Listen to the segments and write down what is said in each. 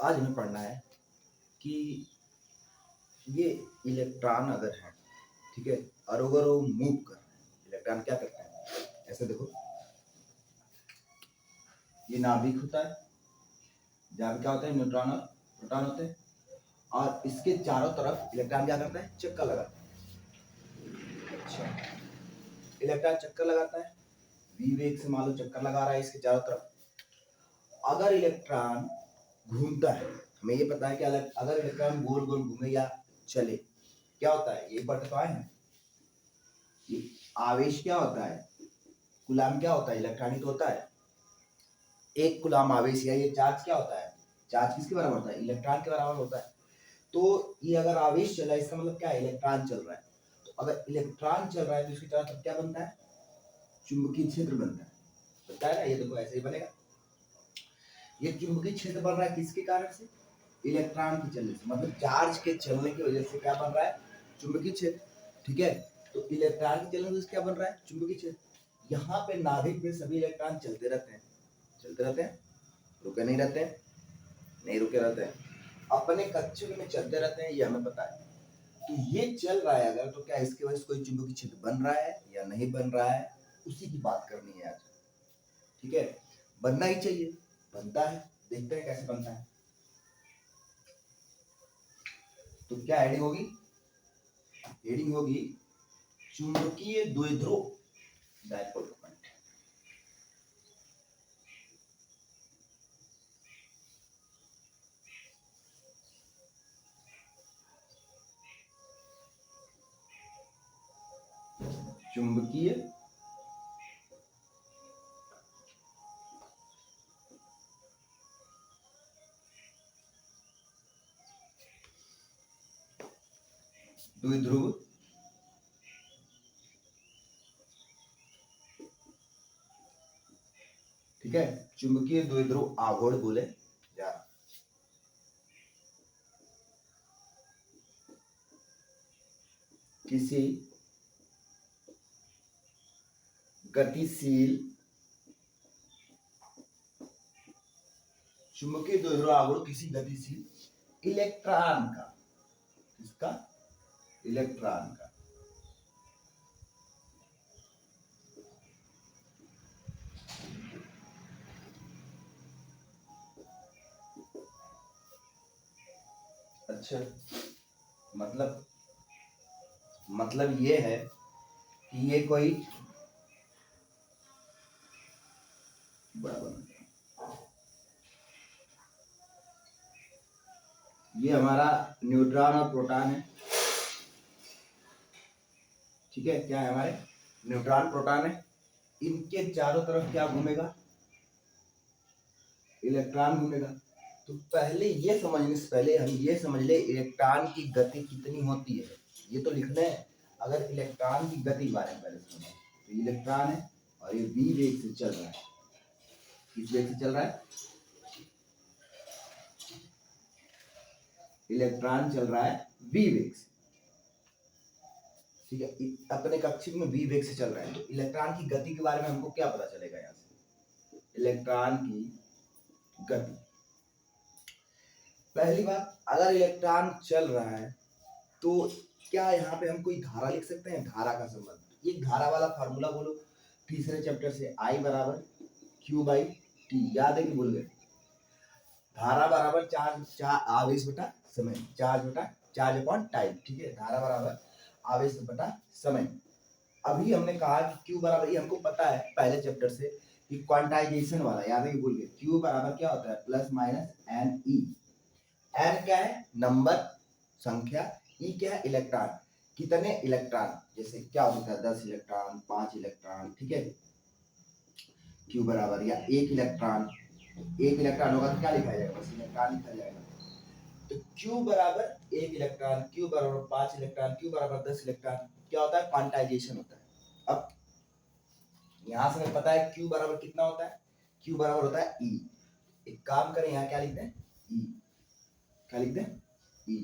आज हमें पढ़ना है कि ये इलेक्ट्रॉन अगर है, ठीक है, और अगर वो मूव कर रहे हैं, इलेक्ट्रॉन क्या करते हैं, ऐसे देखो, ये नाभिक होता है जहाँ पे क्या होता है, न्यूट्रॉन और प्रोटॉन होते हैं, और इसके चारों तरफ इलेक्ट्रॉन क्या करता है, चक्कर लगाता है। अच्छा, इलेक्ट्रॉन चक्कर लगाता है, वी वेग से मान लो चक्कर लगा रहा है इसके चारों तरफ। अगर इलेक्ट्रॉन घूमता है, हमें ये पता है कि अगर इलेक्ट्रॉन गोल गोल घूमे या चले, क्या होता है, ये पढ़ तो आए हैं, ये आवेश क्या होता है, कूलाम क्या होता है, इलेक्ट्रॉन ही तो होता है। एक कूलाम आवेश या ये चार्ज क्या होता है, चार्ज किसके बराबर होता है, इलेक्ट्रॉन के बराबर होता है। तो ये अगर आवेश चला है, इसका मतलब क्या है, इलेक्ट्रॉन चल रहा है। तो अगर इलेक्ट्रॉन चल रहा है तो इसके चारों तरफ क्या बनता है, चुंबकीय क्षेत्र बनता है। पता है ना, ये देखो ऐसे ही बनेगा। ये चुंबकीय क्षेत्र बन रहा है किसके कारण से, इलेक्ट्रॉन के चलने से, मतलब चार्ज के चलने की वजह से क्या बन रहा है, चुंबकीय क्षेत्र। ठीक है, तो इलेक्ट्रॉन के चलने से क्या बन रहा है, चुंबकीय क्षेत्र। यहाँ पे नाभिक में सभी इलेक्ट्रॉन चलते रहते हैं, चलते रहते हैं, रुके नहीं रहते हैं, नहीं रुके रहते हैं, अपने कक्षक में चलते रहते हैं, ये हमें पता है। तो ये चल रहा है अगर, तो क्या इसके वजह से कोई चुंबकीय क्षेत्र बन रहा है या नहीं बन रहा है, उसी की बात करनी है आज। ठीक है, बनना ही चाहिए, बनता है, देखते हैं कैसे बनता है। तो क्या हेडिंग होगी, हेडिंग होगी चुंबकीय द्विध्रुव डायपोल मोमेंट। चुंबकीय द्विध्रुव ठीक है, चुंबकीय द्विध्रुव आघूर्ण बोले जा रहा। किसी गतिशील चुंबकीय द्विध्रुव आघूर्ण किसी गतिशील इलेक्ट्रॉन का, किसका, इलेक्ट्रॉन का, अच्छा, मतलब ये है कि ये कोई बराबर, ये हमारा न्यूट्रॉन और प्रोटॉन है। ठीक है, क्या है हमारे, न्यूट्रॉन प्रोटॉन है, इनके चारों तरफ क्या घूमेगा, इलेक्ट्रॉन घूमेगा। तो पहले ये समझने से पहले हम ये समझ ले इलेक्ट्रॉन की गति कितनी होती है, ये तो लिखना है। अगर इलेक्ट्रॉन की गति के बारे में पहले समझो, तो इलेक्ट्रॉन है और ये v वेग से चल रहा है, किस वेग से चल रहा है, इलेक्ट्रॉन चल रहा है v वेग से। ठीक है, अपने कक्षक में v वेग से चल रहा है, तो इलेक्ट्रॉन की गति के बारे में हमको क्या पता चलेगा, यहाँ से इलेक्ट्रॉन की गति। पहली बात, अगर इलेक्ट्रॉन चल रहा है तो क्या यहाँ पे हम कोई धारा लिख सकते हैं, धारा का संबंध, ये धारा वाला फार्मूला बोलो तीसरे चैप्टर से, I बराबर Q बाई टी, याद है कि भूल गए, धारा बराबर चार्ज आवेश बटा समय, चार्ज अपॉन टाइम। ठीक है, धारा बराबर आवेश बटा समय। अभी हमने कहा कि Q बराबर, ये हमको पता है पहले चैप्टर से कि क्वांटाइजेशन वाला, याद है कि भूल गए, Q बराबर क्या होता है, plus minus N E. N क्या है, नंबर, संख्या, ई क्या है, इलेक्ट्रॉन, कितने इलेक्ट्रॉन, जैसे क्या होता है 10 इलेक्ट्रॉन, 5 इलेक्ट्रॉन। ठीक है, क्यू बराबर, या एक इलेक्ट्रॉन होगा तो क्या लिखा जाएगा, बस इलेक्ट्रॉन लिखा जाएगा। तो क्यू बराबर एक इलेक्ट्रॉन, क्यू बराबर 5 इलेक्ट्रॉन, क्यू बराबर 10 इलेक्ट्रॉन, क्या होता है, क्वांटाइजेशन होता है। अब यहां से हमें पता है क्यू बराबर कितना होता है, क्यू बराबर होता है ई। एक काम करें, यहाँ क्या लिख दें, ई, क्या लिख दें, ई।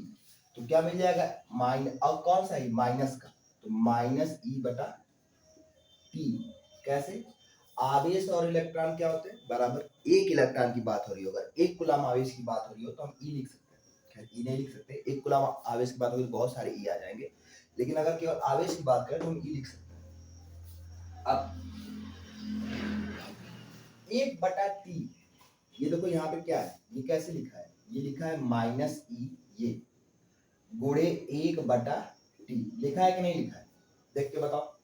तो क्या मिल जाएगा, माइनस, और कौन सा ई, माइनस का, तो माइनस ई बटा टी। कैसे, आवेश और इलेक्ट्रॉन क्या होते हैं बराबर। एक इलेक्ट्रॉन की बात हो रही हो, अगर 1 कूलम आवेश की बात हो रही हो तो हम ई लिख सकते हैं। खैर ई नहीं लिख सकते, 1 कूलम आवेश की बात होगी तो बहुत सारे ई आ जाएंगे, लेकिन अगर केवल आवेश की बात करें तो हम ई लिख सकते हैं। अब 1/T, ये देखो यहाँ पे क्या है, ये कैसे लिखा है, ये लिखा है -E, ये गुणे 1/T लिखा है कि नहीं लिखा है, देख के बताओ,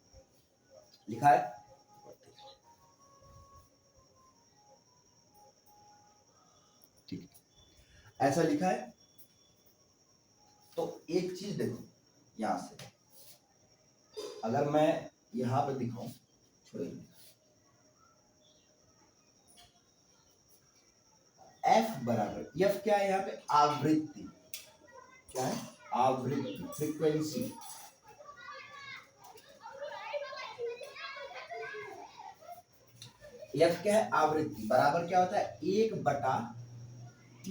लिखा है। ठीक, ऐसा लिखा है। तो एक चीज देखो, यहां से अगर मैं यहां पे दिखाऊं, छोड़िए, एफ बराबर, एफ क्या है यहाँ पे, आवृत्ति, क्या है, आवृत्ति, फ्रीक्वेंसी। एफ क्या है, आवृत्ति, बराबर क्या होता है, 1/T,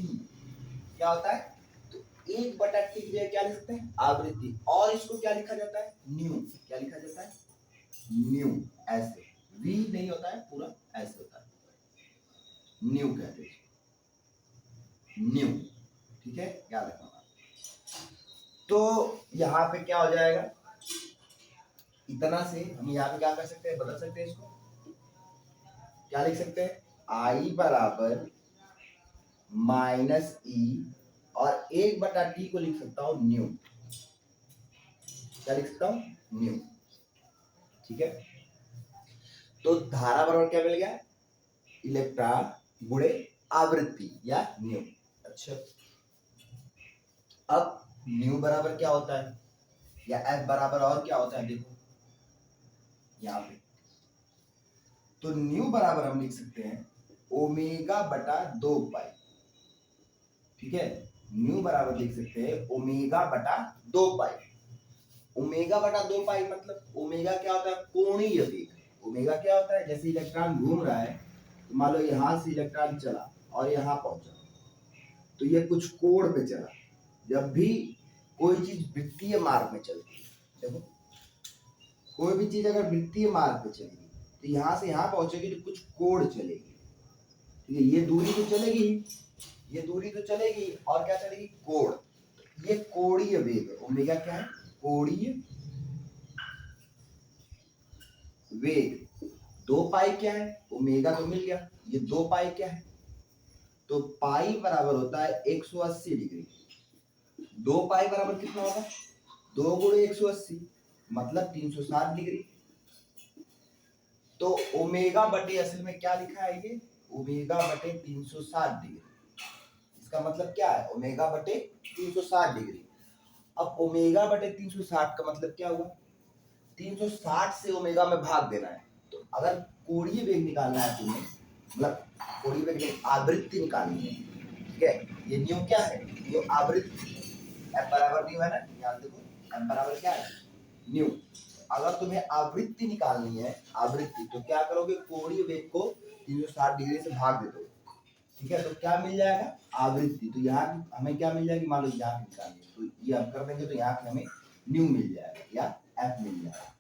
क्या होता है, तो 1/T की जगह क्या लिख सकते हैं, आवृत्ति, और इसको क्या लिखा जाता है, न्यू, क्या लिखा जाता है, न्यू, ऐसे, वी नहीं होता है पूरा, ऐसे होता है, न्यू कहते हैं, न्यू, ठीक है, याद रखना। तो यहाँ पे क्या हो जाएगा, इतना से हम यहाँ पे क्या कर सकते हैं, बदल सकते हैं इसको, क्या लिख सकते हैं, I बराबर -E, और 1/T को लिख सकता हूं न्यू, क्या लिख सकता हूं, न्यू, ठीक है। तो धारा बराबर क्या मिल गया, इलेक्ट्रॉन गुणे आवृत्ति या न्यू। अच्छा, अब न्यू बराबर क्या होता है, या एफ बराबर और क्या होता है, देखो यहाँ पे, तो न्यू बराबर हम लिख सकते हैं ω/2π, ठीक है, न्यू बराबर लिख सकते हैं ω/2π। ω/2π मतलब ओमेगा क्या होता है, कोणीय वेग। ओमेगा क्या होता है, जैसे इलेक्ट्रॉन घूम रहा है, तो मान लो यहां से इलेक्ट्रॉन चला और यहां पहुंचा, तो ये कुछ कोण पे चला। जब भी कोई चीज वृत्तीय मार्ग में चलती है, देखो कोई भी चीज अगर वृत्तीय मार्ग पे चलेगी तो यहां से यहां पहुंचेगी तो कुछ कोण चलेगी, ठीक है, ये दूरी तो चलेगी, ये दूरी तो चलेगी, और क्या चलेगी, कोण, ये कोणीय वेग है। ओमेगा क्या है, कोणीय वेग। 2π क्या है, ओमेगा तो मिल गया, ये 2π क्या है, तो पाई बराबर होता है 180 डिग्री। 2π बराबर कितना होगा, 2 गुणे 180 मतलब 360 डिग्री। तो ओमेगा बटे असल में क्या लिखा है, ये ओमेगा बटे 360 डिग्री, इसका मतलब क्या है, ओमेगा बटे 360 डिग्री। अब ओमेगा बटे 360 का मतलब क्या हुआ, 360 से ओमेगा में भाग देना है। तो अगर कोणीय वेग निकालना है तुम्हें, मतलब कोणीय वेग नहीं, आवृत्ति निकालनी है, ठीक है, ये न्यू क्या है, न्यू आवृत्ति, एफ बराबर न्यू है ना, याद देखो, एफ बराबर क्या है, न्यू। अगर तुम्हें आवृत्ति निकालनी है, आवृत्ति, तो क्या करोगे, कोणीय वेग को 360 डिग्री से भाग दे दो, ठीक है, तो क्या मिल जाएगा, आवृत्ति। तो यहाँ हमें क्या मिल जाएगी, मान लो यहाँ निकालनी है, तो ये हम कर देंगे, तो यहाँ पे हमें न्यू मिल जाएगा या एफ मिल जाएगा,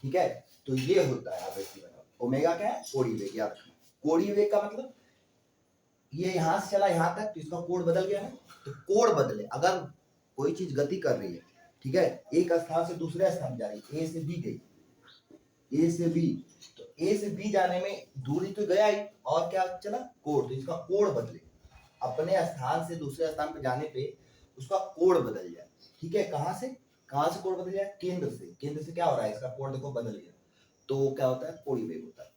ठीक है। तो ये होता है आवृत्ति बराबर ओमेगा क्या है, कोणीय वेग, याद रखना। कोणीय वेग का मतलब ये यहां से चला यहां तक, तो इसका कोण बदल गया है, तो कोण बदले, अगर कोई चीज गति कर रही है, ठीक है, एक स्थान से दूसरे स्थान जा रही है, ए से बी गई, ए से बी, तो ए से बी जाने में दूरी तो गया ही, और क्या चला, कोण, तो इसका कोण बदले, अपने स्थान से दूसरे स्थान पर जाने पे उसका कोण बदल जाए, ठीक है, कहां से कोण बदल जाए, केंद्र से क्या हो रहा है, इसका कोण देखो बदल गया, तो क्या होता है, कोणीय वेग होता है।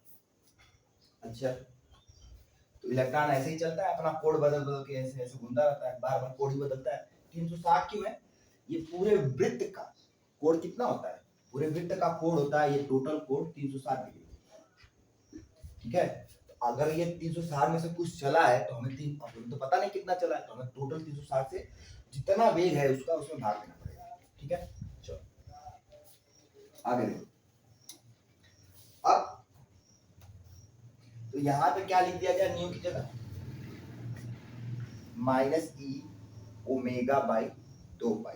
अच्छा, तो इलेक्ट्रॉन ऐसे ही चलता है, अपना कोण बदल बदल के ऐसे ऐसे घूमता रहता है, बार बार कोण ही बदलता है। 360 क्यों है, ये पूरे वृत्त का कोण कितना होता है, पूरे वृत्त का कोण होता है, ये टोटल कोण 360 डिग्री, ठीक है। तो अगर ये 360 में से कुछ चला है तो हमें तो पता नहीं कितना चला है, तो हमें टोटल 360 से जितना वेग है उसका उसमें भाग देना पड़ेगा, ठीक है। चलो आगे देखो, अब तो यहां पे क्या लिख दिया गया, न्यू की जगह -E ω/2π।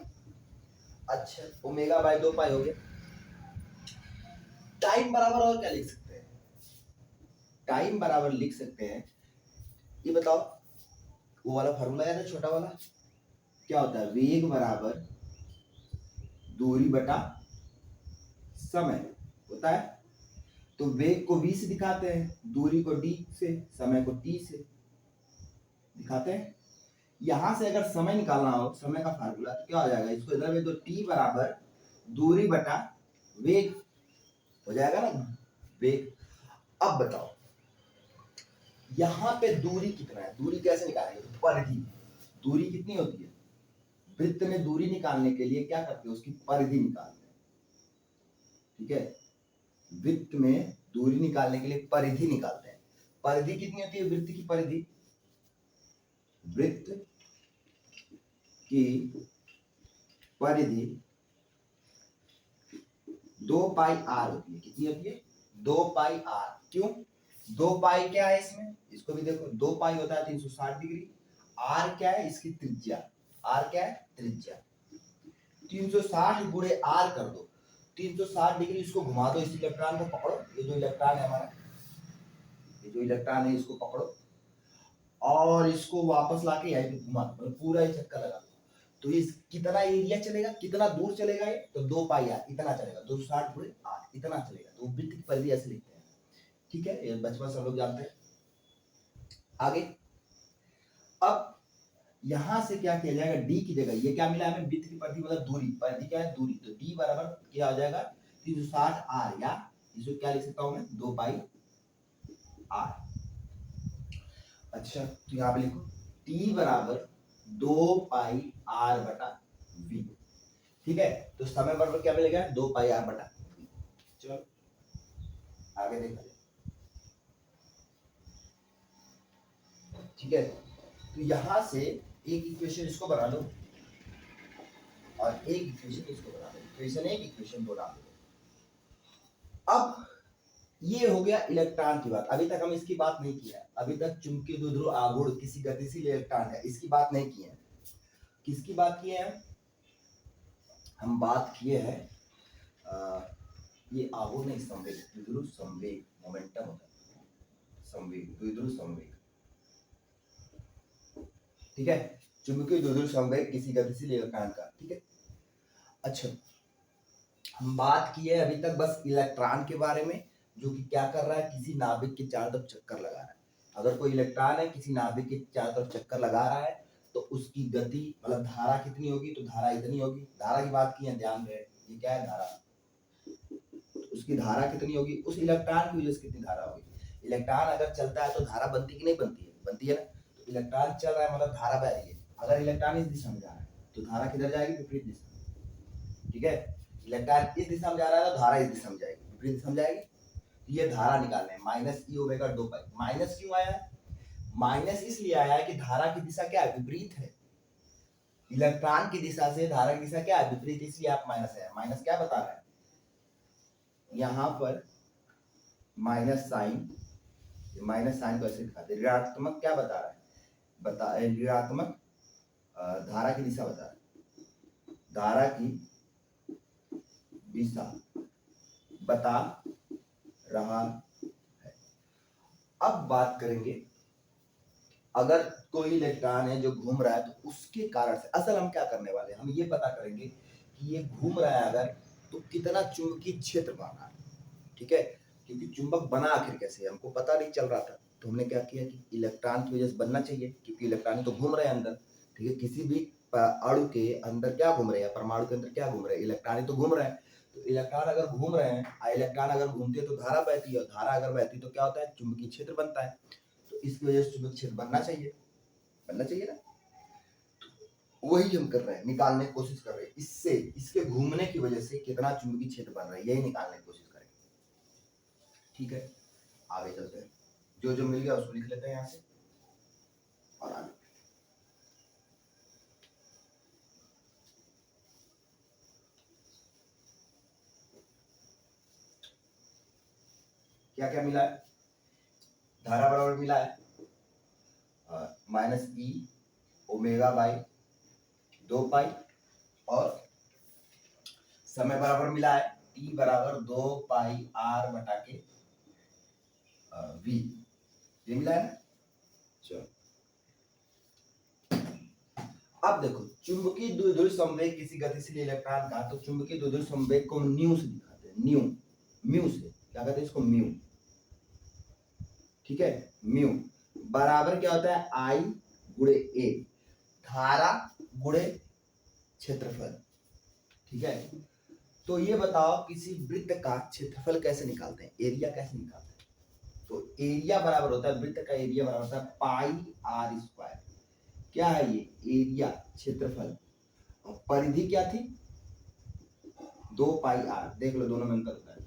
अच्छा, ω/2π हो गया। टाइम बराबर और क्या लिख सकते हैं, टाइम बराबर लिख सकते हैं, ये बताओ वो वाला फॉर्मूला है ना छोटा वाला, क्या होता है, वेग बराबर दूरी बटा समय होता है। तो वेग को v से दिखाते हैं, दूरी को d से, समय को t से दिखाते हैं। यहां से अगर समय निकालना हो, समय का फार्मूला, तो क्या हो जाएगा, इसको इधर में तो t बराबर दूरी बटा वेग हो जाएगा ना, वेग। अब बताओ यहां पे दूरी कितना है, दूरी कैसे निकालेंगे, तो परिधि, दूरी कितनी होती है, वृत्त में दूरी निकालने के लिए क्या करते हैं, उसकी परिधि निकालते हैं, ठीक है। वृत्त में दूरी निकालने के लिए परिधि निकालते हैं। परिधि कितनी होती है वृत्त की परिधि, वृत्त की परिधि 2 पाई आर होती है। कितनी होती है, 2 पाई आर। क्यों, 2 पाई क्या है इसमें, इसको भी देखो, 2 पाई होता है 360 डिग्री। आर क्या है, इसकी त्रिज्या, आर क्या है, त्रिज्या। 360 गुणे आर कर दो, 360 डिग्री इसको घुमा दो, इस इलेक्ट्रॉन को पकड़ो, ये जो इलेक्ट्रॉन है हमारा, ये जो इलेक्ट्रॉन है इसको पकड़ो और इसको वापस लाके यहीं पे घुमा दो, पूरा ही चक्कर लगा दो। तो इस कितना एरिया चलेगा, कितना दूर चलेगा ये, तो 2 पाई आर इतना चलेगा, 260 गुणे आर इतना चलेगा। तो वृत्त की परिधि ऐसे लिखते हैं, ठीक है, ये बचपन से हम लोग जानते हैं। आगे अब यहां से क्या किया जाएगा, डी की जगह ये क्या मिला हमें, वृत्त की परिधि मतलब दूरी, परिधि क्या है, दूरी, तो डी बराबर क्या हो जाएगा 360 आर, या इसको क्या लिख सकता हूं मैं, 2 पाई आर। अच्छा तो यहाँ पे लिखो टी बराबर 2 पाई आर बटा वी, ठीक है। तो समय बराबर क्या मिलेगा, 2 पाई आर बटा वी। चलो आगे देखा जाए, ठीक है। तो यहां से एक इक्वेशन इसको बना लो और एक इक्वेशन इसको बना लो, इक्वेशन एक इक्वेशन दो डाल दो। अब ये हो गया इलेक्ट्रॉन की बात, अभी तक हम इसकी बात नहीं किया, अभी तक चुंबकीय द्विध्रुव आघूर्ण किसी गतिशील इलेक्ट्रॉन है इसकी बात नहीं की है। किसकी बात की है, हम बात किए हैं ये आघूर्ण नहीं, संवेग, द्विध्रुव संवेग, मोमेंटम होता है, संवेग, द्विध्रुव संवेग, ठीक है, चुंबकीय द्विध्रुव संवेग किसी गतिशील इलेक्ट्रॉन का, ठीक है। अच्छा हम बात किए अभी तक बस इलेक्ट्रॉन के बारे में, जो कि क्या कर रहा है, किसी नाभिक के चारों तरफ चक्कर लगा रहा है। अगर कोई इलेक्ट्रॉन है किसी नाभिक के चारों तरफ चक्कर लगा रहा है तो उसकी गति मतलब धारा कितनी होगी, तो धारा इतनी होगी। धारा की बात की है, ध्यान रहे, ये क्या है धारा, तो उसकी धारा कितनी होगी, उस इलेक्ट्रॉन की वजह से कितनी धारा होगी। इलेक्ट्रॉन अगर चलता है तो धारा बनती कि नहीं बनती है, बनती है ना। तो इलेक्ट्रॉन चल रहा है मतलब धारा बह रही है, अगर इलेक्ट्रॉन इस दिशा में जा रहा है तो धारा किधर जाएगी, विपरीत दिशा में, ठीक है। इलेक्ट्रॉन इस दिशा में जा रहा है तो धारा इस दिशा में जाएगी, विपरीत दिशा में जाएगी। ये धारा निकालना है, माइनस ई ओमेगा 2 पाई। माइनस क्यों आया है, माइनस इसलिए आया है कि धारा की दिशा क्या है, विपरीत है। इलेक्ट्रॉन की दिशा से धारा की दिशा क्या है, विपरीत, इसलिए आप माइनस है। माइनस क्या बता रहा है, यहां पर माइनस साइन, माइनस साइन को ऐसे दिखाते हैं। ऋणात्मक क्या बता रहा है, बता ऋणात्मक धारा की दिशा बता रहा है, धारा की दिशा बता रहा है। अब बात करेंगे, अगर कोई इलेक्ट्रॉन है जो घूम रहा है तो उसके कारण से असल हम क्या करने वाले हैं, हम ये पता करेंगे कि ये घूम रहा है अगर तो कितना चुंबकीय क्षेत्र बना है, ठीक है। क्योंकि चुंबक बना आखिर कैसे हमको पता नहीं चल रहा था, तो हमने क्या किया कि इलेक्ट्रॉन की वजह से बनना चाहिए, क्योंकि इलेक्ट्रॉन तो घूम रहे हैं अंदर, ठीक है। किसी भी अणु के अंदर क्या घूम रहे हैं, परमाणु के अंदर क्या घूम रहे हैं, इलेक्ट्रॉन तो घूम रहे हैं। तो इलेक्ट्रॉन अगर घूम रहे हैं, इलेक्ट्रॉन अगर घूमते हैं तो धारा बहती है, धारा अगर बहती है तो क्या होता है, चुंबकीय क्षेत्र बनता है। तो इसकी वजह से चुंबकीय क्षेत्र बनना चाहिए, बनना चाहिए ना। वही हम कर रहे हैं, निकालने की कोशिश कर रहे हैं, इससे इसके घूमने की वजह से कितना चुंबकीय क्षेत्र बन रहा है, यही निकालने की कोशिश करेंगे, ठीक है। आगे चलते हैं, जो जो मिल गया उसको लिख लेते हैं यहाँ से और आगे। क्या क्या मिला है, धारा बराबर मिला है माइनस ई ओमेगा बाई 2 पाई, और समय बराबर मिला है टी बराबर 2 पाई आर बटा के वी, ये मिला है ना। चलो अब देखो, चुंबकीय द्विध्रुव संवेग किसी गतिशील इलेक्ट्रॉन का, तो चुंबकीय द्विध्रुव संवेग को हम न्यू से दिखाते हैं, न्यू, म्यू से, क्या कहते हैं इसको, म्यू, ठीक है। म्यू बराबर क्या होता है, आई गुणे ए, धारा गुणे क्षेत्रफल, ठीक है। तो ये बताओ किसी वृत्त का क्षेत्रफल कैसे निकालते हैं, एरिया कैसे निकालते हैं। तो एरिया बराबर होता है, वृत्त का एरिया बराबर होता है पाई आर स्क्वायर। क्या है ये, एरिया, क्षेत्रफल, और परिधि क्या थी, 2 पाई आर, देख लो दोनों में अंतर होता है,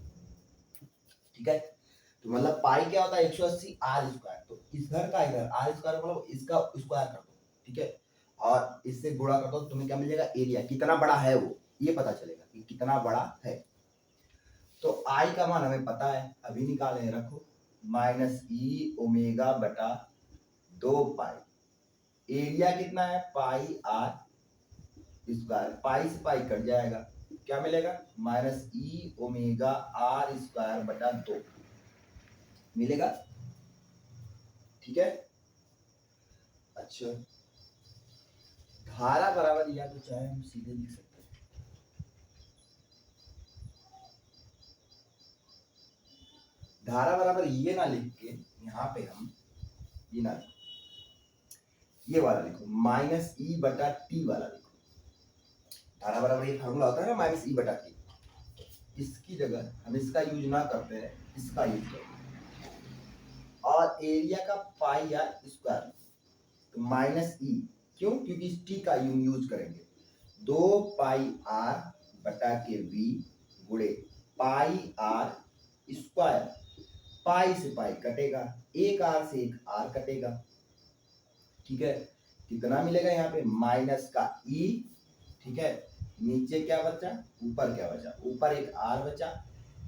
ठीक है। तो मतलब पाई क्या होता है, 180 आर स्क्वायर, तो इधर का इधर आर स्क्वायर मतलब इसका स्क्वायर कर दो, ठीक है, और इससे गुणा कर दो, तुम्हें क्या मिलेगा, एरिया, कितना बड़ा है वो, ये पता चलेगा कि कितना बड़ा है। तो आई का मान हमें पता है, अभी निकाले, रखो, माइनस ई ओमेगा बटा 2 पाई, एरिया कितना है, पाई आर स्क्वायर, पाई से पाई कट जाएगा, क्या मिलेगा, minus E omega R square बटा 2 मिलेगा, ठीक है। अच्छा, धारा बराबर, या तो चाहे हम सीधे लिख सकते हैं, धारा बराबर ये ना लिख के यहाँ पे हम ये ना लिखो, ये वाला लिखो, माइनस ई बटा टी वाला लिखो। धारा बराबर ये फार्मूला होता है ना, माइनस ई बटा टी, इसकी जगह हम इसका यूज ना करते हैं, इसका यूज करते हैं। और एरिया का पाई आर स्क्वायर, तो माइनस ई, क्यों, क्योंकि इस टी का यूज करेंगे, 2 पाई आर बटा के वी गुणे पाई आर स्क्वायर, पाई से पाई कटेगा, एक आर से एक आर कटेगा, ठीक है। कितना मिलेगा यहाँ पे, माइनस का ई, ठीक है, नीचे क्या बचा, ऊपर क्या बचा, ऊपर एक आर बचा,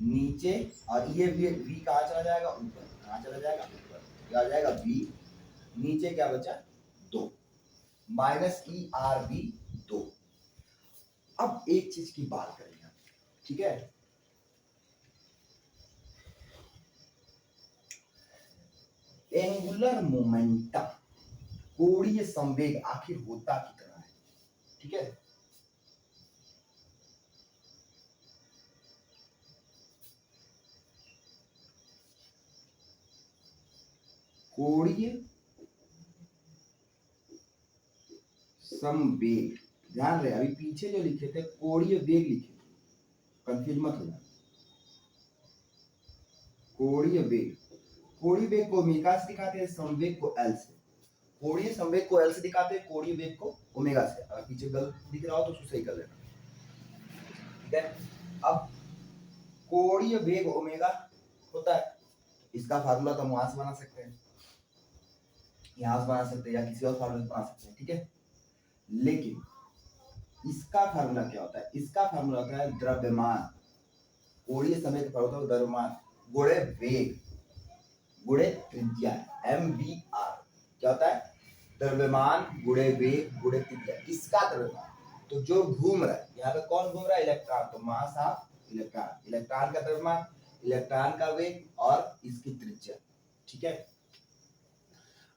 नीचे, और ये वी कहाँ चला जाएगा, ऊपर, कहाँ चला जाएगा, ऊपर, क्या आ जाएगा, वी, नीचे क्या बचा, 2, माइनस ई आर वी 2। अब एक चीज की बात करेंगे, ठीक है, एंगुलर मोमेंटम, कोणीय संवेग आखिर होता कितना है, ठीक है। कोणीय संवेग, ध्यान रहे, अभी पीछे जो लिखे थे कोणीय वेग लिखे थे, कंफ्यूज मत हो जाना, कोणीय वेग, कोणीय वेग को ओमेगा से दिखाते हैं, संवेग को एल से, कोणीय संवेग को एल से दिखाते हैं, कोणीय वेग को ओमेगा से। अगर पीछे गलत दिख रहा हो तो उसको सही कर लेना, ठीक है। अब कोणीय वेग ओमेगा होता है, इसका फार्मूला तो हम वहां से बना सकते हैं, यहां से बना सकते हैं, या किसी और फार्मूला से बना सकते हैं, ठीक है। लेकिन इसका फार्मूला क्या होता है, इसका फार्मूला होता है द्रव्यमान, कोणीय संवेग का फार्मूला होता है द्रव्यमान गुणे वेग गुणे त्रिज्या, mvr, क्या होता है, द्रव्यमान गुणे वेग गुणे त्रिज्या, किसका द्रव्यमान, तो जो घूम रहा है, यहाँ पे कौन घूम रहा है, इलेक्ट्रॉन, तो मास ऑफ इलेक्ट्रॉन, इलेक्ट्रॉन का द्रव्यमान, इलेक्ट्रॉन का वेग और इसकी त्रिज्या, ठीक है।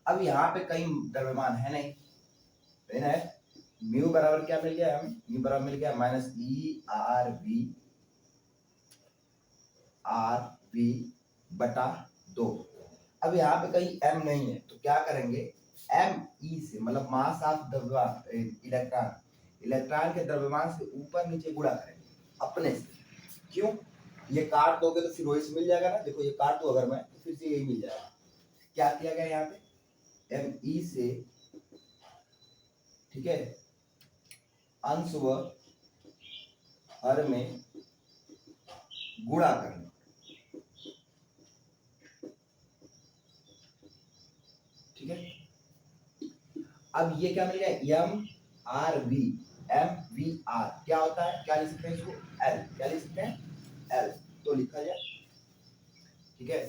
अब यहाँ पे कहीं द्रव्यमान है नहीं, है, म्यू बराबर क्या मिल गया हमें, म्यू बराबर मिल गया माइनस ई आर वी बटा 2। अब यहाँ पे कहीं m नहीं है, तो क्या करेंगे, m e से, मतलब मास ऑफ द्रव्यमान, इलेक्ट्रॉन, इलेक्ट्रॉन के द्रव्यमान से ऊपर नीचे गुणा करेंगे अपने से, क्यों, ये काट दोगे तो फिर वही से मिल जाएगा ना, देखो ये काट दो अगर मैं, तो फिर से यही मिल जाएगा। क्या किया गया यहाँ पे, m e से, ठीक है, अंश व हर में गुणा करना, ठीक है। अब ये क्या मिल गया, MV क्या होता है, क्या लिख सकते हैं इसको, L, क्या लिख सकते हैं, L, तो लिखा जाए, ठीक है।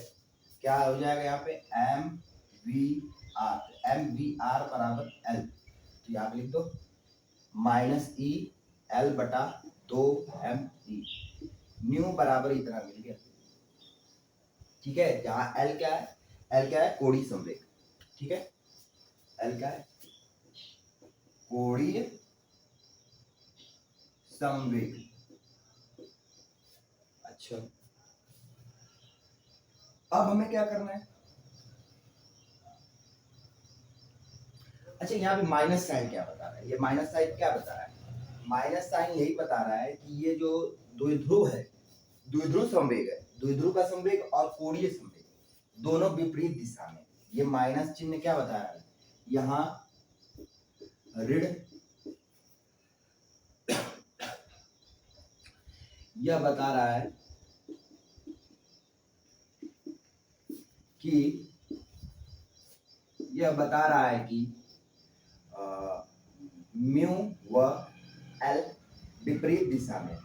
क्या हो जाएगा यहाँ पे, MVR बराबर L, तो यहाँ पे लिख दो माइनस ई एल बटा 2 ME, न्यू बराबर इतना मिल गया, ठीक है, जहां एल क्या है, एल क्या है, कोणीय संवेग, ठीक है, एल क्या है, कोणीय संवेग। अच्छा, अब हमें क्या करना है, अच्छा यहाँ पे माइनस साइन क्या बता रहा है, ये माइनस साइन क्या बता रहा है, माइनस साइन यही बता रहा है कि ये जो द्विध्रुव है, द्विध्रुव संवेग है, द्विध्रुव का संवेग और कोणीय संवेग दोनों विपरीत दिशा में, ये माइनस चिन्ह क्या बता रहा है, यहाँ ऋण, यह बता रहा है कि यह बता रहा है कि म्यू व एल विपरीत दिशा में,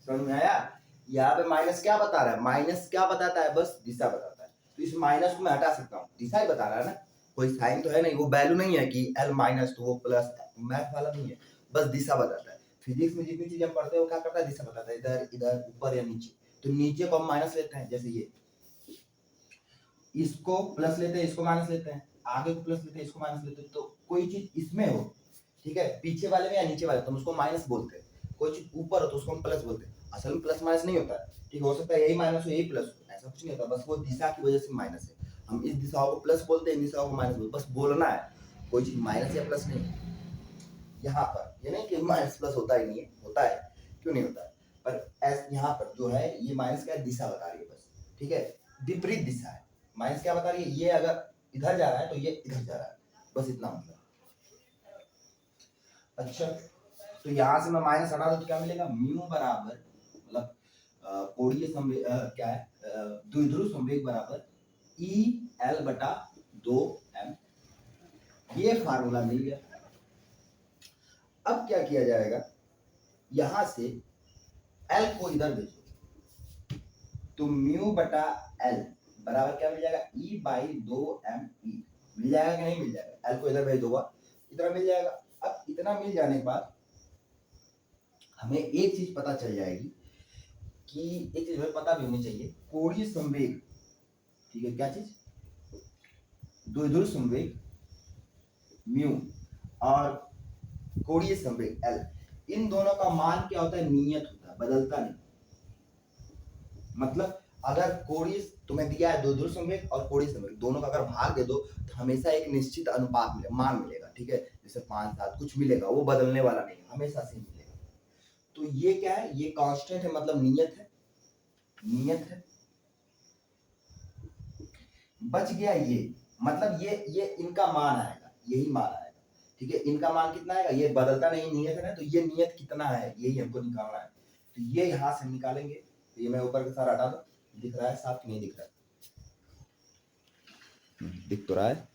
समझ में आया। यहाँ पे माइनस क्या बता रहा है, माइनस क्या बताता है, बस दिशा बताता है, तो इस माइनस को मैं हटा सकता हूँ, दिशा ही बता रहा है ना, कोई साइन तो है नहीं, वो वैल्यू नहीं है कि एल माइनस तो वो प्लस, मैथ वाला नहीं है, बस दिशा बताता है। फिजिक्स में जितनी चीजें हम पढ़ते हैं वो क्या करता है, दिशा बताता है, इधर इधर ऊपर या नीचे, तो नीचे को हम माइनस लेते हैं, जैसे ये, इसको प्लस लेते हैं, इसको माइनस लेते हैं, आगे को प्लस लेते हैं, इसको माइनस लेते हैं, तो कोई चीज इसमें हो, ठीक है, पीछे वाले में या नीचे वाले, तो हम उसको माइनस बोलते हैं, कोई चीज ऊपर हो तो उसको हम प्लस बोलते हैं, असल में प्लस माइनस नहीं होता है, ठीक, हो सकता है यही माइनस हो यही प्लस हो, ऐसा कुछ नहीं होता, बस वो दिशा की वजह से माइनस है, हम इस दिशाओं को प्लस बोलते हैं, इन दिशाओं को माइनस बोलते हैं, बस बोलना है, कोई चीज माइनस या प्लस नहीं है यहाँ पर, ये नहीं कि माइनस प्लस होता ही नहीं है, होता है, क्यों नहीं होता है, पर यहाँ पर जो है ये माइनस का दिशा बता रही है बस, ठीक है, विपरीत दिशा है, माइनस क्या बता रही है, ये अगर इधर जा रहा है तो ये इधर जा रहा है, बस इतना मतलब। अच्छा, तो यहाँ से मैं माइनस हटा दूं तो क्या मिलेगा, म्यू बराबर, मतलब कोणीय संवेग क्या है, द्विध्रुव संवेग बराबर ई एल बटा 2m, ये फार्मूला मिल गया। अब क्या किया जाएगा, यहां से एल को इधर भेजो, तो म्यू बटा एल बराबर क्या मिल जाएगा, ई बाई 2m ई, मिल जाएगा कि नहीं मिल जाएगा, एल को इधर भेज दोगा, इतना मिल जाएगा। अब इतना मिल जाने के बाद हमें एक चीज पता चल जाएगी कि एक चीज हमें पता भी होनी चाहिए, कोणीय संवेग, ठीक है, क्या चीज, द्विध्रुव संवेग म्यू और कोणीय संवेग एल, इन दोनों का मान क्या होता है, नियत होता है, बदलता नहीं, मतलब अगर कोणीय तुम्हें दिया है द्विध्रुव संवेग और कोणीय संवेग दोनों का अगर भाग दे दो तो हमेशा एक निश्चित अनुपात मिलेगा, मान मिलेगा, ठीक है, जैसे 5-7 कुछ मिलेगा, वो बदलने वाला नहीं, हमेशा से मिलेगा, तो ये क्या है, ये कांस्टेंट है, मतलब नियत है, नियत है, बच गया ये, मतलब ये इनका मान आएगा, यही मान आएगा, ठीक है, इनका मान कितना आएगा, ये बदलता नहीं, नियत है ना, तो ये नियत कितना है यही हमको निकालना है, तो ये यहां से निकालेंगे, तो ये मैं ऊपर के साथ हटा दो, दिख रहा है साफ कि नहीं दिख रहा है, दिख तो रहा है,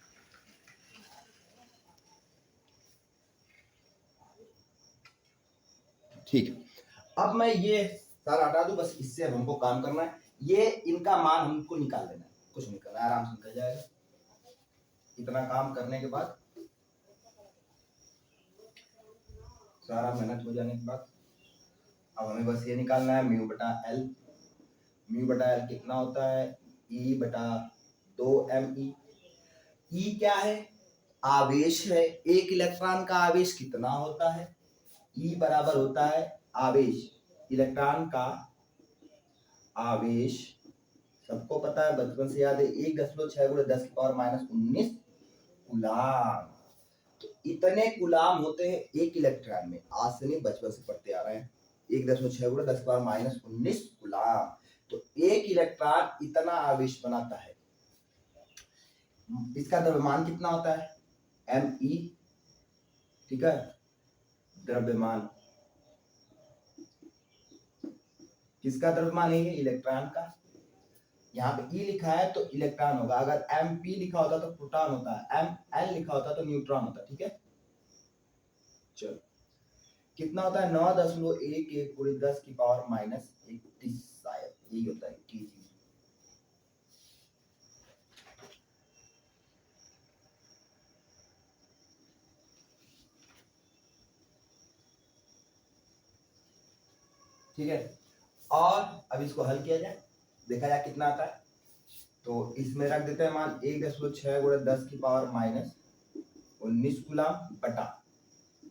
ठीक है, अब मैं ये सारा हटा दूं, बस इससे अब हमको काम करना है, ये इनका मान हमको निकाल लेना है, कुछ नहीं करना है, आराम से निकल जाएगा, इतना काम करने के बाद, सारा मेहनत हो जाने के बाद अब हमें बस ये निकालना है, म्यू बटा एल, म्यू बटा एल कितना होता है, ई बटा 2m ई, ई क्या है, आवेश है, एक इलेक्ट्रॉन का आवेश कितना होता है, ई बराबर होता है आवेश, इलेक्ट्रॉन का आवेश, सबको पता है, बचपन से याद है, 1.6 × 10⁻⁻19 गुलाम, तो इतने गुलाम होते हैं एक इलेक्ट्रॉन में, आज से नहीं बचपन से पढ़ते आ रहे हैं, 1.6 × 10⁻⁻19 गुलाम, तो एक इलेक्ट्रॉन इतना आवेश बनाता है, इसका द्रव्यमान कितना होता है, me, ठीक है, द्रव्यमान, किसका द्रव्यमान है, इलेक्ट्रॉन का, यहाँ पे E लिखा है तो इलेक्ट्रॉन होगा, अगर MP लिखा होता तो प्रोटॉन होता है, ML लिखा होता तो न्यूट्रॉन होता, ठीक है, चलो कितना होता है, 9.11 × 10⁻31 शायद यही होता है, ठीक है, ठीक है। और अब इसको हल किया जाए, देखा जाए कितना आता है। तो इसमें रख देते हैं मान 1.6 गुणे 10 की पावर माइनस 19 कूलम बटा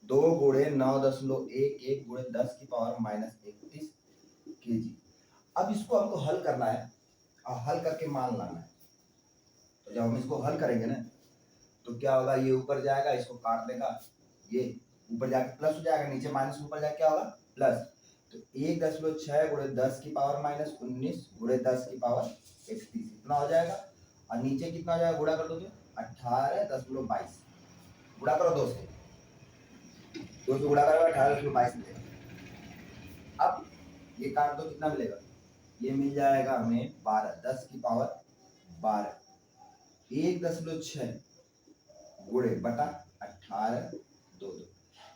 2 गुणे 9.11 गुणे 10 की पावर माइनस 31 केजी। अब इसको हमको हल करना है और हल करके मान लाना है। तो जब हम इसको हल करेंगे ना तो क्या होगा, ये ऊपर जाएगा, इसको काट देगा, ये ऊपर जाके प्लस हो जाएगा, नीचे माइनस, ऊपर जाके क्या होगा प्लस। तो 1.6 गुणे 10 की पावर माइनस 19 गुणे 10 की पावर 31 इतना हो जाएगा। और नीचे कितना हो जाएगा, गुणा कर दो तो 18.22 गुणा करो 2 से, 2 से गुणा करो 18.22 मिलेगा। अब ये काट दो, कितना मिलेगा, ये मिल जाएगा हमें 12, 10 की पावर 12 1.6 गुणे बटा 18 2।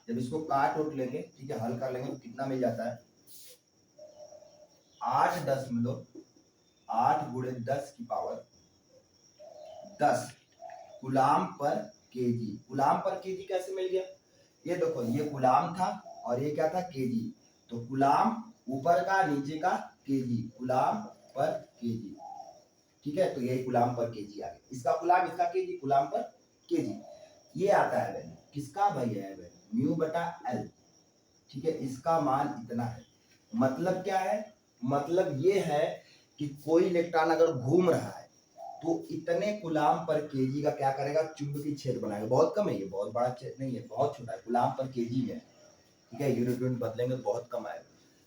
जब इसको काट उठ लेंगे, ठीक है, हल कर लेंगे तो कितना मिल जाता है 8.8 गुणे 10 की पावर 10 गुलाम पर केजी। गुलाम पर केजी कैसे मिल गया, ये देखो, ये गुलाम था और ये क्या था केजी। तो गुलाम ऊपर का नीचे का केजी, गुलाम पर केजी, ठीक है। तो ये गुलाम पर केजी आ गया, इसका गुलाम इसका केजी, गुलाम पर केजी। ये आता है वैल्यू किसका, भाई है वैल्यू म्यू बटा एल, ठीक है। इसका मान इतना है। मतलब क्या है, मतलब ये है कि कोई इलेक्ट्रॉन अगर घूम रहा है तो इतने कूलाम पर केजी का क्या करेगा, चुंबकीय क्षेत्र बनाएगा। बहुत कम है, ये बहुत बड़ा क्षेत्र नहीं है, बहुत छोटा है, कूलाम पर केजी है, ठीक है। यूनिट बदलेंगे तो बहुत कम आएगा,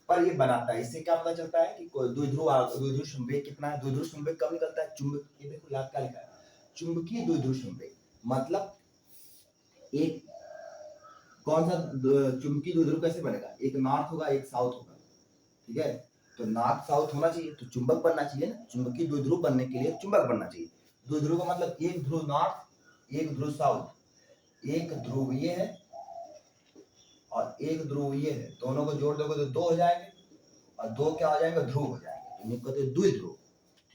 पर ये बनाता है। इससे क्या पता चलता है कि द्विध्रुव संवेग कितना है। द्विध्रुव संवेग कब निकलता है, चुंबक, ये देखो याद क्या लिखा है, चुंबकीय द्विध्रुव संवेग। मतलब एक कौन सा चुंबकीय द्विध्रुव कैसे बनेगा, एक नॉर्थ होगा एक साउथ होगा, ठीक है। तो नॉर्थ साउथ होना चाहिए तो चुंबक बनना चाहिए ना, चुंबकीय द्विध्रुव बनने के लिए चुंबक बनना चाहिए। द्विध्रुव का मतलब एक ध्रुव नॉर्थ एक ध्रुव साउथ, एक ध्रुव ये है और एक ध्रुव ये है, दोनों को जोड़ दोगे तो 2 हो जाएंगे और 2 क्या हो जाएंगे, ध्रुव हो जाएंगे, इन्हें कहते हैं द्विध्रुव,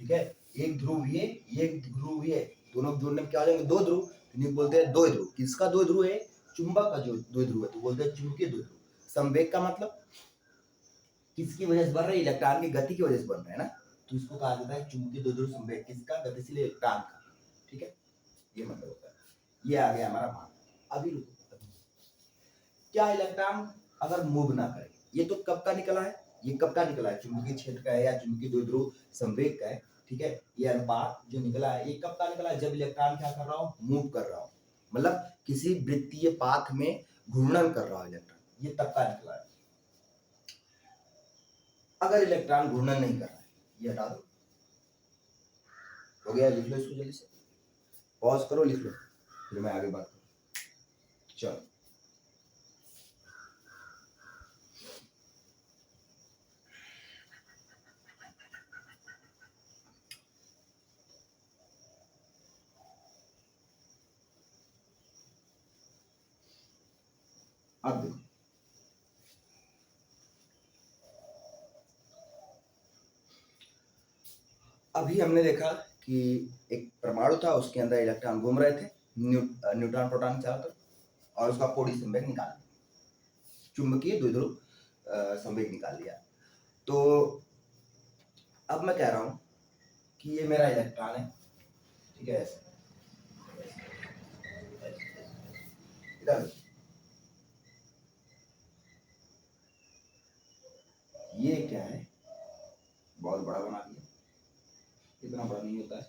ठीक है। एक ध्रुव ये, एक ध्रुव ये, दोनों को जोड़ने में क्या हो जाएंगे, 2 ध्रुव, इन्हें बोलते हैं द्विध्रुव। किसका द्विध्रुव है, चुंबक का जो द्विध्रुव है तो बोलते हैं चुंबकीय द्विध्रुव। संवेग का मतलब किसकी वजह से बढ़ रहा है, इलेक्ट्रॉन की गति की वजह से बढ़ रहा है ना, तो इसको कहा जाता है चुंबकीय द्विध्रुव संवेग। किसका, गतिशील इलेक्ट्रॉन का, ठीक है, ये मतलब होता है। ये आ गया हमारा मान। अभी रुको, क्या इलेक्ट्रॉन अगर मूव ना करे, ये तो कब का निकला है, ये कब का निकला है, चुंबकीय क्षेत्र का है या चुंबकीय द्विध्रुव संवेग का है, ठीक है। ये अनुपात जो निकला है ये कब का निकला है, जब इलेक्ट्रॉन क्या कर रहा हो, मूव कर रहा हो, मतलब किसी वृत्तीय पाथ में घूर्णन कर रहा हो इलेक्ट्रॉन, ये तब का निकला है। अगर इलेक्ट्रॉन घूर्णन नहीं कर रहा है, ये हटा दो, हो गया, लिख लो इसको जल्दी से, पॉज करो, लिख लो, फिर मैं आगे बात करूं। चलो, अब देखो, अभी हमने देखा कि एक परमाणु था, उसके अंदर इलेक्ट्रॉन घूम रहे थे न्यूट्रॉन प्रोटॉन चारों तरफ, और उसका कोड़ी संवेग निकाल लिया, चुंबकीय द्विध्रुव संवेग निकाल लिया। तो अब मैं कह रहा हूं कि ये मेरा इलेक्ट्रॉन है, ठीक है, ऐसे इधर, ये क्या है, बहुत बड़ा बना दिया, इतना बड़ा नहीं होता है,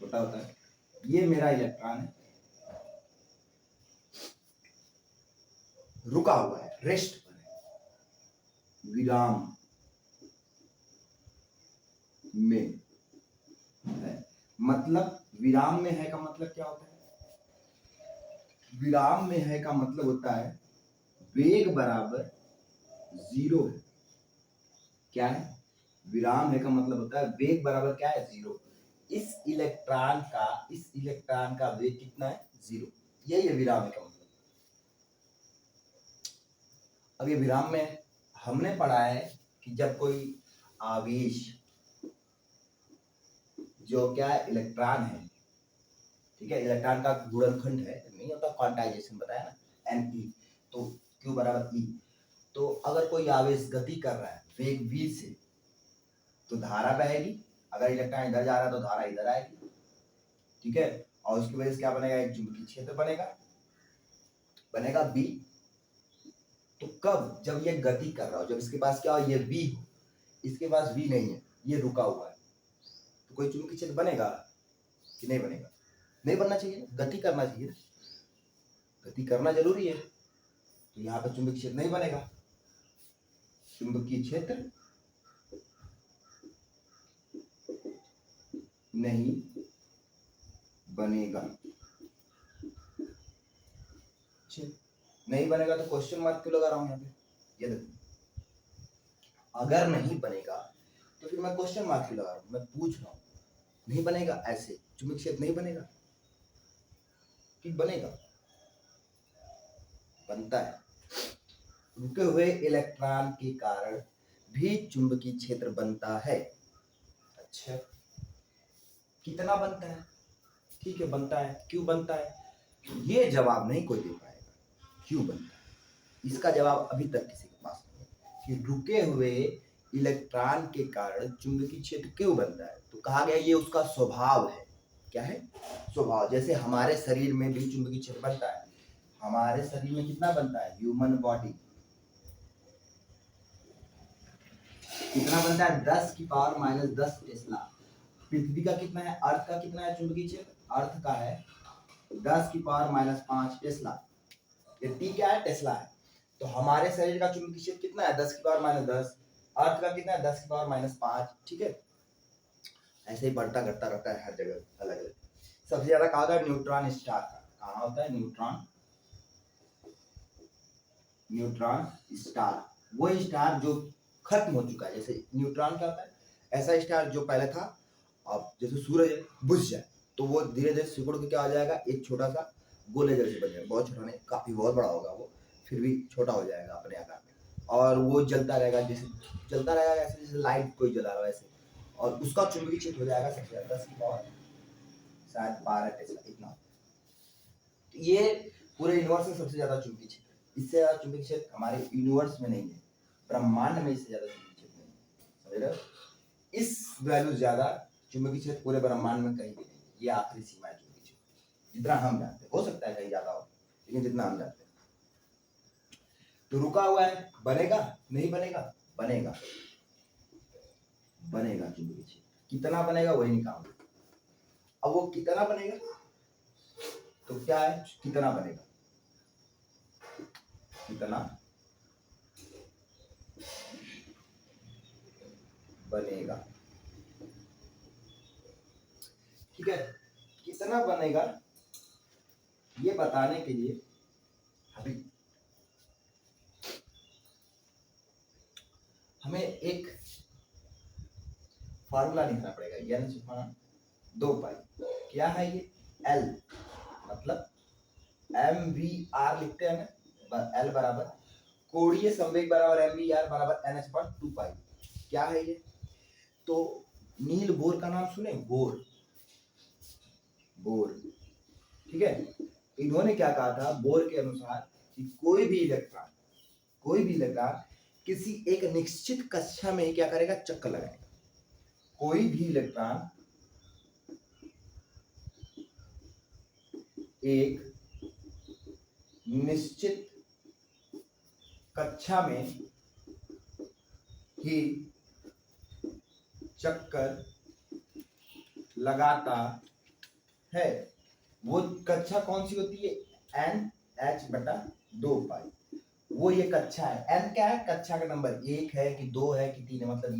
छोटा होता है। ये मेरा इलेक्ट्रॉन है, रुका हुआ है, रेस्ट पर है, विराम में है। मतलब विराम में है का मतलब क्या होता है, विराम में है का मतलब होता है वेग बराबर 0 है। क्या है, विराम है का मतलब होता है वेग बराबर क्या है, 0। इस इलेक्ट्रॉन का वेग कितना है, 0, यही है विराम है का मतलब। अब ये विराम में हमने पढ़ा है कि जब कोई आवेश जो क्या है, इलेक्ट्रॉन है, ठीक है, इलेक्ट्रॉन का गुणनखंड है, नहीं होता क्वांटाइजेशन बताया ना, Ne, तो Q बराबर E, तो अगर कोई आवेश गति कर रहा है वेग v से तो धारा बहेगी, अगर इलेक्ट्रॉन इधर जा रहा है तो धारा इधर आएगी, ठीक है। और उसकी वजह से क्या बनेगा, एक चुंबकीय क्षेत्र बनेगा B। तो कब, जब ये गति कर रहा हो, जब इसके पास क्या हो, ये V हो, इसके पास V नहीं है, ये रुका हुआ है, तो कोई चुंबकीय क्षेत्र बनेगा कि नहीं बनेगा? नहीं बनना चाहिए, गति करना चाहिए, गति करना जरूरी है। तो यहाँ पे चुंबकीय क्षेत्र नहीं बनेगा, चुंबकीय क्षेत्र नहीं बनेगा। नहीं बनेगा तो क्वेश्चन मार्क क्यों लगा रहा हूं यहाँ पे? ये देखो, अगर नहीं बनेगा तो फिर मैं क्वेश्चन मार्क क्यों लगा रहा हूं? मैं पूछ रहा हूं, नहीं बनेगा, ऐसे चुंबकीय क्षेत्र नहीं बनेगा कि बनेगा? बनता है। रुके हुए इलेक्ट्रॉन के कारण भी चुंबकीय क्षेत्र बनता है। अच्छा, कितना बनता है? ठीक है, बनता है। क्यों बनता है? ये जवाब नहीं कोई दे पाएगा क्यों बनता है, इसका जवाब अभी तक किसी के पास नहीं है कि रुके हुए इलेक्ट्रॉन के कारण चुंबकीय क्षेत्र क्यों बनता है। तो कहा गया ये उसका स्वभाव है। क्या है? स्वभाव। जैसे हमारे शरीर में भी चुंबकीय क्षेत्र बनता है। हमारे शरीर में कितना बनता है? ह्यूमन बॉडी कितना बनता है? 10⁻⁻10 टेस्ला। पृथ्वी का कितना है? अर्थ का कितना है चुंबकीय क्षेत्र? अर्थ का है 10⁻5 टेस्ला। ये टी क्या है? टेस्ला है। तो हमारे शरीर का चुंबकीय क्षेत्र कितना है? 10⁻10। अर्थ का कितना है? 10⁻5। ठीक है, ऐसे ही बढ़ता घटता रहता है हर जगह अलग अलग। सबसे ज्यादा कहा होता है न्यूट्रॉन स्टार का। कहाँ होता है? Neutron star. वो स्टार जो खत्म हो चुका है। जैसे न्यूट्रॉन क्या होता है? ऐसा स्टार जो पहले था, अब जैसे सूरज बुझ जाए तो वो धीरे धीरे सिकुड़ के क्या हो जाएगा, एक छोटा सा गोले जैसे बन जाएगा। बहुत छोटा नहीं, काफी बहुत बड़ा होगा वो, फिर भी छोटा हो जाएगा अपने आकार में, और वो जलता रहेगा, जैसे जलता रहेगा ऐसे जैसे लाइट कोई जला रहा है वैसे, और उसका चुंबकीय क्षेत्र हो जाएगा सबसे ज्यादा 10 की पावर शायद 12 टेस्ला इतना। ये पूरे यूनिवर्स में सबसे ज्यादा चुंबकीय क्षेत्र। इससे ज्यादा चुंबकीय क्षेत्र हमारे यूनिवर्स में नहीं है, ब्रह्मांड में इससे ज्यादा चुंबकीय क्षेत्र नहीं है। समझ रहे हो? इस वैल्यू ज्यादा चुंबकीय क्षेत्र पूरे ब्रह्मांड में कहीं भी नहीं है। ये आखिरी सीमा है चुंबकीय क्षेत्र, जितना हम जानते हैं। हो सकता है कहीं ज्यादा हो, लेकिन जितना हम जानते हैं। तो रुका हुआ है, बनेगा नहीं बनेगा? बनेगा, बनेगा चुंबकीय क्षेत्र। कितना बनेगा वही निकालना। अब वो कितना बनेगा, तो क्या है, कितना बनेगा, कितना बनेगा, ठीक है। कितना बनेगा ये बताने के लिए अभी हमें एक फार्मूला लिखना पड़ेगा, यानी 2 पाई। क्या है ये? L मतलब mvr लिखते हैं ना, L बराबर कोणीय संवेग बराबर mvr बराबर nh/2 पाई। क्या है ये? तो नील बोर का नाम सुने? बोर, बोर, ठीक है। इन्होंने क्या कहा था? बोर के अनुसार कि कोई भी इलेक्ट्रॉन किसी एक निश्चित कक्षा में क्या करेगा? चक्कर लगाएगा। कोई भी इलेक्ट्रॉन एक निश्चित कक्षा में ही चक्कर लगाता है। वो कक्षा कौन सी होती है? NH/2 पाई। वो ये कक्षा है। n क्या है? कक्षा का नंबर, 1 है कि 2 है कि 3 है, मतलब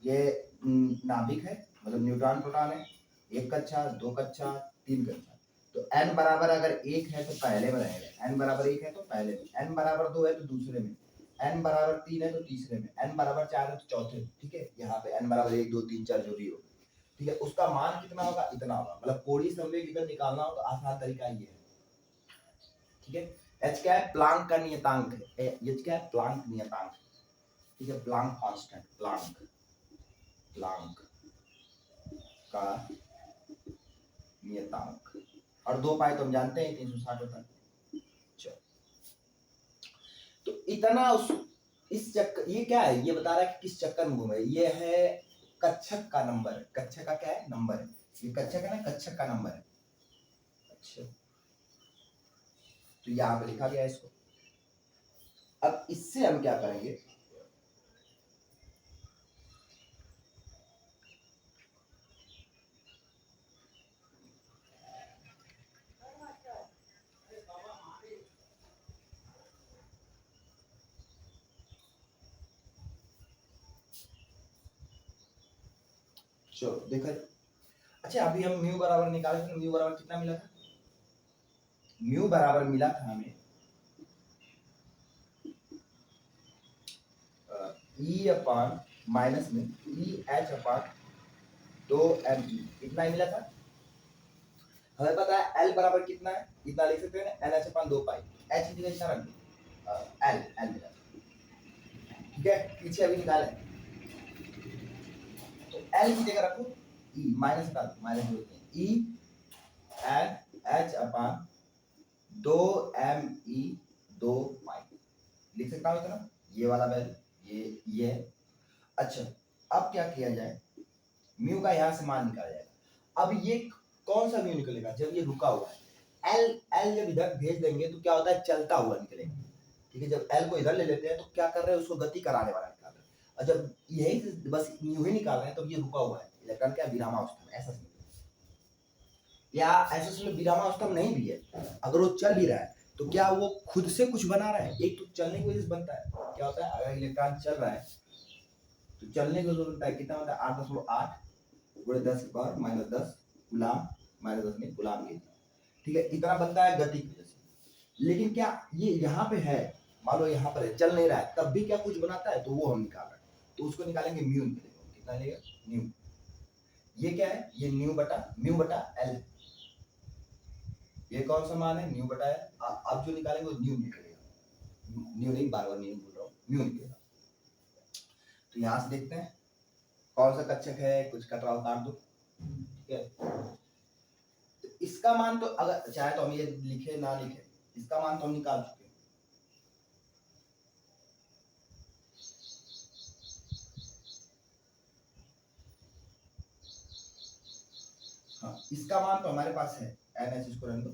ये नाभिक है, मतलब न्यूट्रॉन प्रोटॉन है। 1 कक्षा, 2 कक्षा, 3 कक्षा। तो n बराबर अगर 1 है तो पहले में रहेगा, n बराबर 1 है तो पहले में, n बराबर 2 है तो दूसरे में, n बराबर 3 है तो तीसरे में, n बराबर 4 है तो चौथे में। ठीक है, यहाँ पे n बराबर 1 2 3 4 जो भी हो, ठीक है। उसका मान कितना होगा? इतना होगा। मतलब कोणीय संवेग इधर निकालना हो तो आसान तरीका ये है, ठीक है। h क्या है? प्लांक का नियतांक है। h क्या है? प्लांक नियतांक, ठीक है। प्लांक कांस्टेंट, प्लांक का नियतांक। और 2 पाई तो हम जानते हैं 360 होता है। तो इतना इस चक्कर, ये क्या है, ये बता रहा है कि किस चक्कर में घूमे। ये है कक्षक का नंबर, कक्षक का क्या है, नंबर है। ये कक्षक है ना, कक्षक का नंबर है। अच्छा, तो यहाँ पे लिखा गया है इसको। अब इससे हम क्या करेंगे, चलो देखा। अच्छा, अभी हम म्यू बराबर निकाले थे, म्यू बराबर कितना मिला था, म्यू बराबर मिला था हमें ई अपान माइनस में ई एच अपान 2 ME, कितना ही मिला था। हमें पता है एल बराबर कितना है, इतना लिख सकते हैं एन एच अपान 2 पाई, एच की जगह कितना रख दो, एल एल मिला। ठीक है, पीछे अभी निकाले, तो एल की जगह रखो ई, माइनस का माइनस ई एन एच अपान 2 ME 2 पाई, लिख सकता हूँ इतना, ये वाला वैल्यू ये। अच्छा, अब क्या किया जाए, म्यू का यहाँ से मान निकाला जाएगा। अब ये कौन सा म्यू निकलेगा, जब ये रुका हुआ है, एल एल जब इधर भेज देंगे तो क्या होता है, चलता हुआ निकलेगा। ठीक है, जब एल को इधर ले लेते हैं तो क्या कर रहे हैं, उसको गति कराने वाला निकाल रहे हैं। और जब यही से बस म्यू ही निकाल रहे हैं तो ये रुका हुआ है, इलेक्ट्रॉन क्या विरामावस्था में, ऐसा समझो। या ऐसा समझो विरामावस्था में नहीं भी है, अगर वो चल भी रहा है तो क्या वो खुद से कुछ बना रहा है, एक तो चलने की वजह से बनता है। क्या होता है, अगर इलेक्ट्रॉन चल रहा है तो चलने की वजह से बनता है, कितना होता है 8.8 गुणे 10 की पावर माइनस 10 गुलाम, माइनस 10 में गुलाम के, ठीक है, इतना बनता है गति की वजह से। लेकिन क्या ये यहाँ पे है, मान लो यहाँ पर है, चल नहीं रहा है, तब भी क्या कुछ बनाता है, तो वो हम निकाल रहे हैं, तो उसको निकालेंगे म्यू निकलेगा, कितना लेगा न्यू। ये क्या है, ये म्यू बटा एल, ये कौन सा मान है, न्यू बटा एल। अब जो निकालेंगे वो न्यू निकलेगा, न्यू नहीं, बार बार न्यू बोल रहा हूँ, म्यू निकलेगा। तो यहाँ से देखते हैं कौन सा कक्षक है, कुछ कटराव काट दो। ठीक है, तो इसका मान तो अगर चाहे तो हम ये लिखे ना लिखे, इसका मान तो हम निकाल चुके हैं। हाँ, इसका मान तो हमारे पास है, एन एच इसको रहने दो।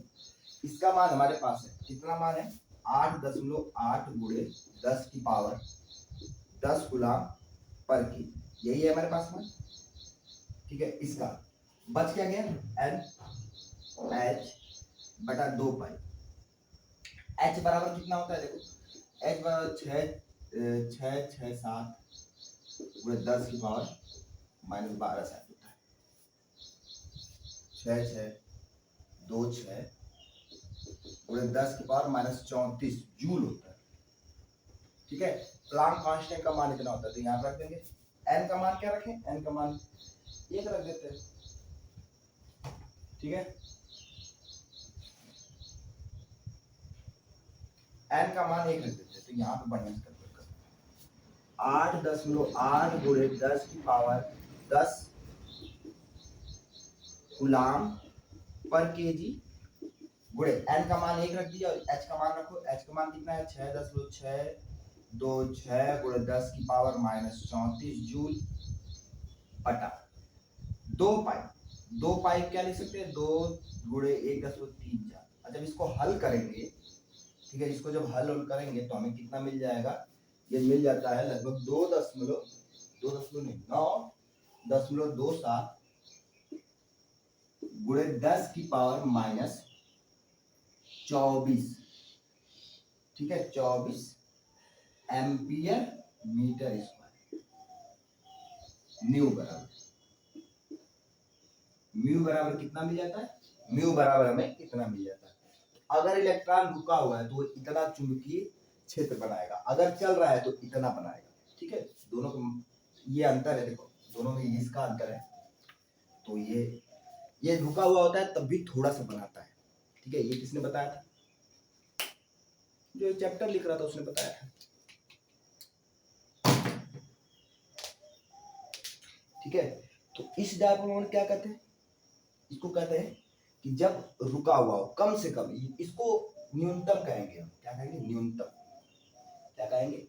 इसका मान हमारे पास है, कितना मान है 8.8 गुणे 10 की पावर 10 गुलाम पर की, यही है हमारे पास मान। ठीक है, इसका बच क्या गया, एन एच बटा 2 पाई। एच बराबर कितना होता है, देखो एच बराबर 6.7 गुणे 10 की पावर माइनस 12 से होता है, 6.626 गुणे 10 की पावर माइनस 34 जूल होता है। ठीक है, प्लांक कांस्टेंट का मान इतना होता है, तो यहाँ रख देंगे। एन का मान क्या रखें, एन का मान 1 रख देते हैं। ठीक है, एन का मान 1 रख देते हैं, तो यहाँ पे बढ़िया से 8.8 गुणे 10 की पावर 10 गुलाम पर केजी गुणे एन का मान 1 रख दिया और एच का मान रखो, एच का मान कितना है 6.626 गुणे 10 की पावर माइनस 34 जूल बटा 2 पाई। 2 पाई क्या लिख सकते हैं, 2 गुणे 1.34। अच्छा, इसको हल करेंगे, ठीक है, इसको जब हल करेंगे तो हमें कितना मिल जाएगा, ये मिल जाता है लगभग 2.927 गुणे 10 की पावर माइनस 24। ठीक है, 24 एम्पियर मीटर स्क्वायर। म्यू बराबर कितना मिल जाता है, म्यू बराबर हमें कितना मिल जाता है। अगर इलेक्ट्रॉन रुका हुआ है तो इतना चुंबकीय क्षेत्र बनाएगा, अगर चल रहा है तो इतना बनाएगा। ठीक है, दोनों को ये अंतर है, देखो दोनों में इसका अंतर है। तो ये रुका हुआ होता है तब भी थोड़ा सा बनाता है। ठीक है, ये किसने बताया था, जो चैप्टर लिख रहा था उसने बताया था। ठीक है, तो इस डायपोल मोमेंट क्या कहते हैं, इसको कहते हैं कि जब रुका हुआ हो कम से कम, इसको न्यूनतम कहेंगे हम, क्या कहेंगे न्यूनतम, क्या कहेंगे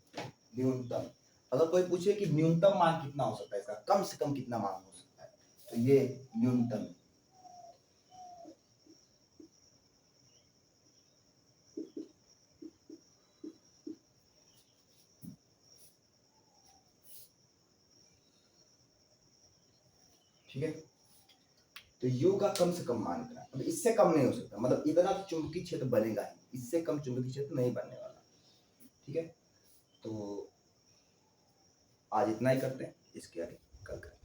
न्यूनतम। अगर कोई पूछे कि न्यूनतम मान कितना हो सकता है इसका, कम से कम कितना मान हो सकता है, तो ये न्यूनतम। ठीक है, तो U का कम से कम मान इतना, मतलब इससे कम नहीं हो सकता, मतलब इतना तो चुंबकीय क्षेत्र बनेगा ही, इससे कम चुंबकीय क्षेत्र नहीं बनने वाला। ठीक है, तो आज इतना ही करते हैं, इसके आगे कल करेंगे।